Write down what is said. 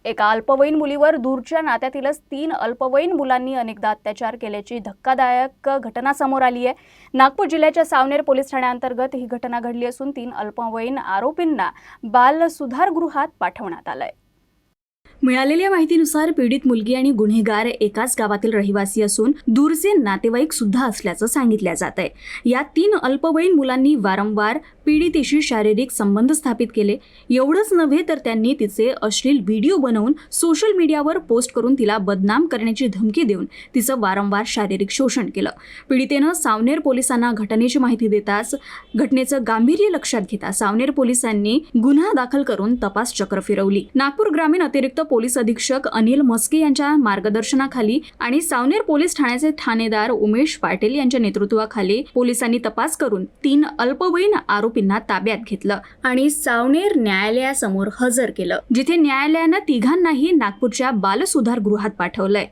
एका अल्पवयीन मुलीवर दूरच्या नात्यातीलच 3 अल्पवयीन मुलांनी अनेकदा अत्याचार केल्याची धक्कादायक घटना समोर आली आहे। नागपूर जिल्ह्याच्या सावनेर पोलीस ठाण्याअंतर्गत ही घटना घडली असून 3 अल्पवयीन आरोपींना बाल सुधारगृहात पाठवण्यात आलंय। मिळालेल्या माहितीनुसार पीडित मुलगी आणि गुन्हेगार एकाच गावातील रहिवासी असून दूरचे नातेवाईक सुद्धा असल्याचं सांगितलं जात आहे। या 3 अल्पवयीन मुलांनी वारंवार पीडितेशी शारीरिक संबंध स्थापित केले। एवढंच नव्हे तर त्यांनी तिचे अश्लील व्हिडिओ बनवून सोशल मीडियावर पोस्ट करून तिला बदनाम करण्याची धमकी देऊन तिचं वारंवार शारीरिक शोषण केलं। पीडितेनं सावनेर पोलिसांना घटनेची माहिती देताच घटनेचं गांभीर्य लक्षात घेता सावनेर पोलिसांनी गुन्हा दाखल करून तपास चक्र फिरवली। नागपूर ग्रामीण अतिरिक्त पोलीस अधीक्षक अनिल मस्के यांच्या मार्गदर्शनाखाली आणि सावनेर पोलीस ठाण्याचे ठाणेदार उमेश पाटील यांच्या नेतृत्वाखाली पोलिसांनी तपास करून 3 अल्पवयीन आरोपींना ताब्यात घेतलं आणि सावनेर न्यायालयासमोर हजर केलं, जिथे न्यायालयानं तिघांनाही नागपूरच्या बाल सुधारगृहात पाठवलंय।